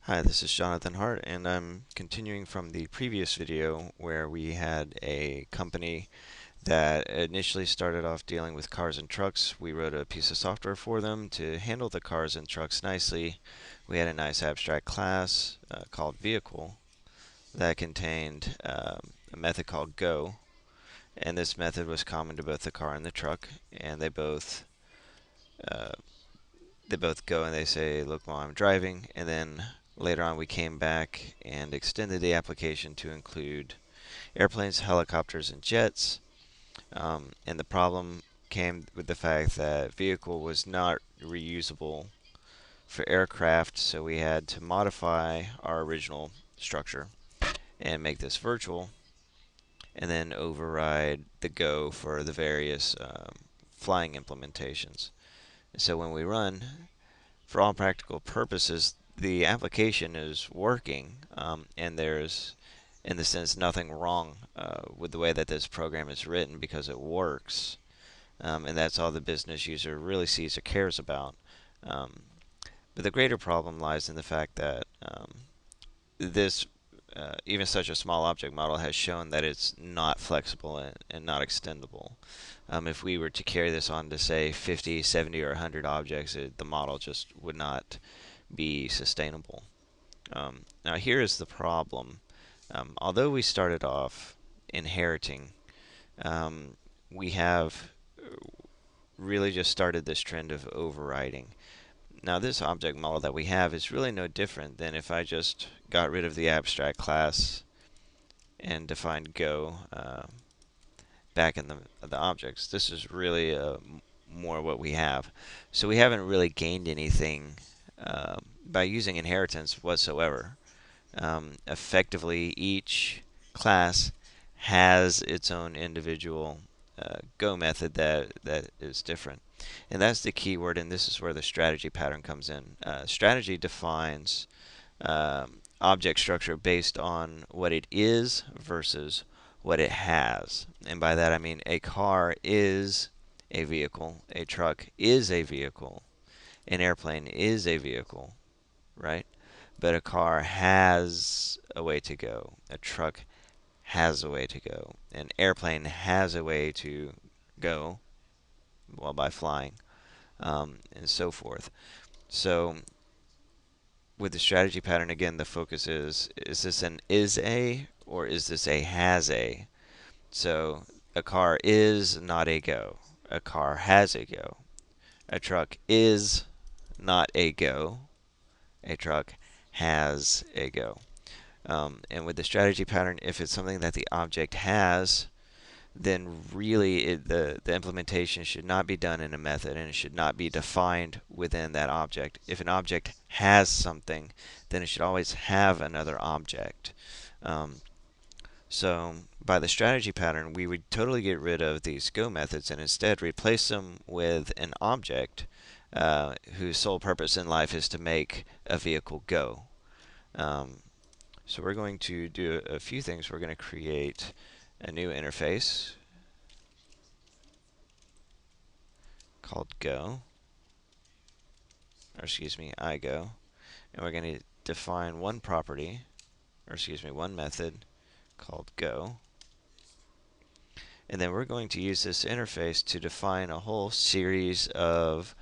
Hi, this is Jonathan Hart, and I'm continuing from the previous video where we had a company that initially started off dealing with cars and trucks. We wrote a piece of software for them to handle the cars and trucks nicely. We had a nice abstract class called vehicle that contained a method called go, and this method was common to both the car and the truck, and uh, they both go and they say, look while I'm driving, and then later on we came back and extended the application to include airplanes, helicopters, and jets. And the problem came with the fact that vehicle was not reusable for aircraft, so we had to modify our original structure and make this virtual, and then override the Go for the various flying implementations. So when we run, for all practical purposes, the application is working, and there's, in the sense, nothing wrong with the way that this program is written because it works, and that's all the business user really sees or cares about. Um, but the greater problem lies in the fact that this, even such a small object model, has shown that it's not flexible and not extendable. If we were to carry this on to, say, 50, 70, or 100 objects, the model just would not be sustainable. Now, here is the problem. Although we started off inheriting, um, we have really just started this trend of overriding. Now, this object model that we have is really no different than if I just got rid of the abstract class and defined Go back in the objects. This is really more what we have. So we haven't really gained anything by using inheritance whatsoever. Effectively, each class has its own individual Go method that is different. And that's the key word, and this is where the strategy pattern comes in. Strategy defines object structure based on what it is versus what it has. And by that I mean a car is a vehicle, a truck is a vehicle, an airplane is a vehicle, right? But a car has a way to go, a truck has a way to go, an airplane has a way to go, well, by flying, and so forth. So with the strategy pattern, again, the focus is this an is a or is this a has a? So a car is not a go. A car has a go. A truck is not a go. A truck has a go. And with the strategy pattern, if it's something that the object has, then really the implementation should not be done in a method, and it should not be defined within that object. If an object has something, then it should always have another object. Um, so by the strategy pattern, we would totally get rid of these go methods and instead replace them with an object whose sole purpose in life is to make a vehicle go. Um, so we're going to do a few things. We're going to create a new interface called go, or excuse me, iGo, and we're going to define one property, or excuse me, one method called go, and then we're going to use this interface to define a whole series of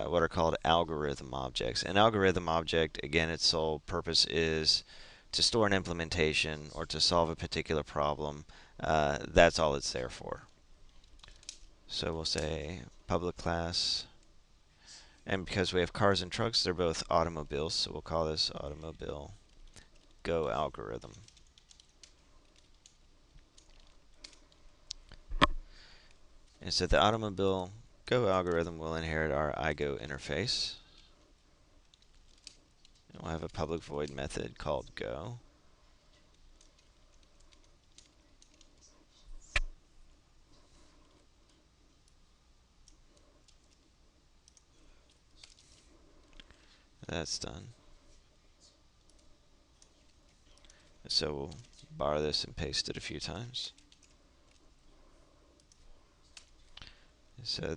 what are called algorithm objects. An algorithm object, again, its sole purpose is to store an implementation or to solve a particular problem. That's all it's there for. So we'll say public class, and because we have cars and trucks, they're both automobiles, so we'll call this automobile go algorithm. And so the automobile go algorithm will inherit our iGo interface. And we'll have a public void method called go. That's done. So we'll borrow this and paste it a few times. So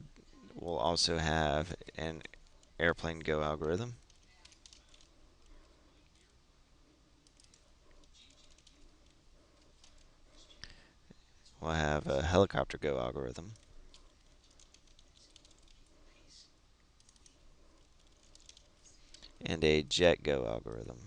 we'll also have an airplane go algorithm. we'll have a helicopter go algorithm. And a jet go algorithm.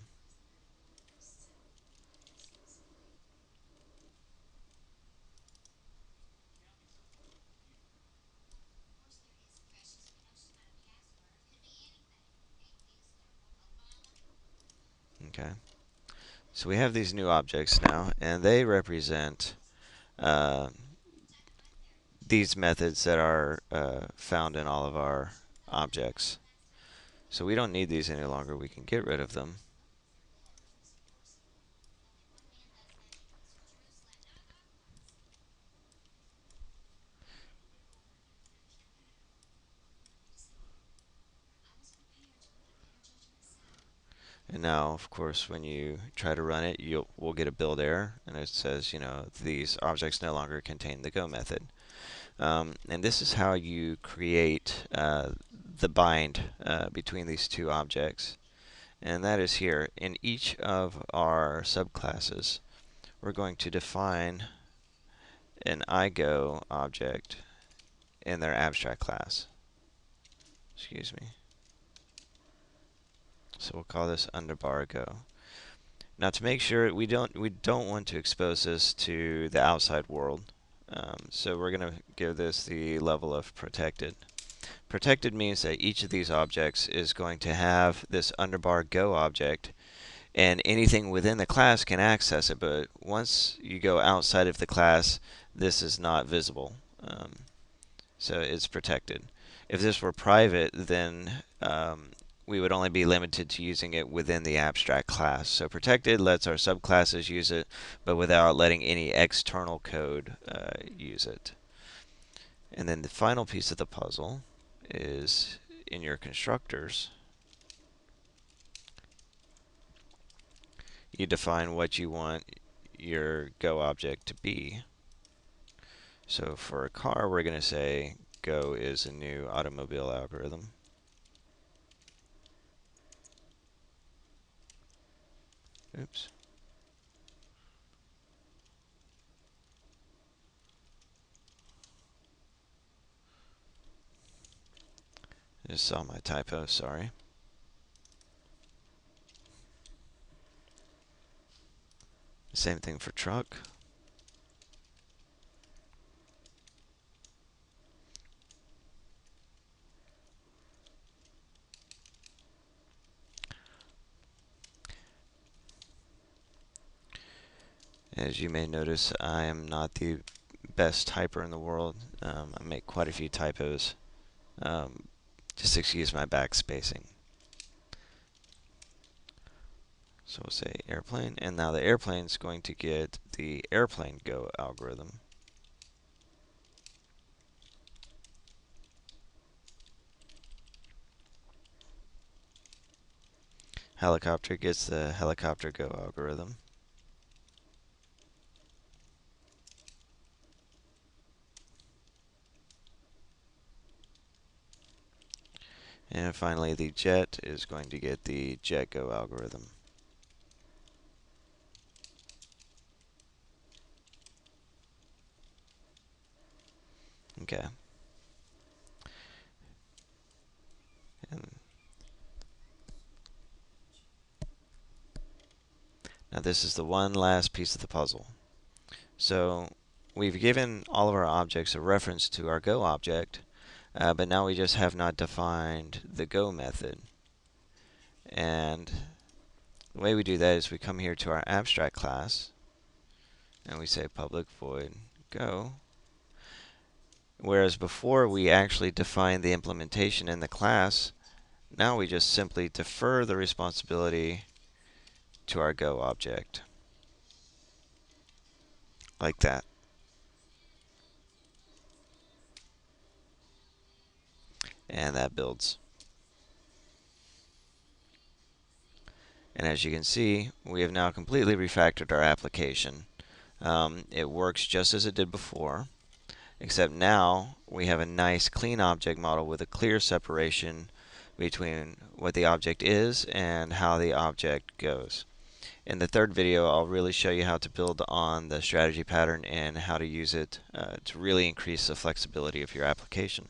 Okay. So we have these new objects now, and they represent uh, these methods that are found in all of our objects. So we don't need these any longer. We can get rid of them. And now, of course, when you try to run it, we'll get a build error, and it says, these objects no longer contain the go method. And this is how you create the bind between these two objects. And that is here. In each of our subclasses, we're going to define an iGo object in their abstract class. Excuse me. So we'll call this underbar go. Now, to make sure we don't want to expose this to the outside world, so we're going to give this the level of protected. Protected means that each of these objects is going to have this underbar go object, and anything within the class can access it, but once you go outside of the class, this is not visible. So it's protected. If this were private, then we would only be limited to using it within the abstract class. So protected lets our subclasses use it, but without letting any external code use it. And then the final piece of the puzzle is in your constructors. You define what you want your go object to be. So for a car, we're going to say go is a new automobile algorithm. Oops. Just saw my typo, sorry. Same thing for truck. As you may notice, I am not the best typer in the world. I make quite a few typos. Just excuse my backspacing. So we'll say airplane, and now the airplane is going to get the airplane go algorithm. Helicopter gets the helicopter go algorithm. And finally, the jet is going to get the jet go algorithm. Okay. And now this is the one last piece of the puzzle. So we've given all of our objects a reference to our go object, but now we just have not defined the go method. And the way we do that is we come here to our abstract class, and we say public void go. Whereas before we actually defined the implementation in the class, now we just simply defer the responsibility to our go object. Like that. And that builds. And as you can see, we have now completely refactored our application. It works just as it did before, except now we have a nice clean object model with a clear separation between what the object is and how the object goes. In the third video, I'll really show you how to build on the strategy pattern and how to use it to really increase the flexibility of your application.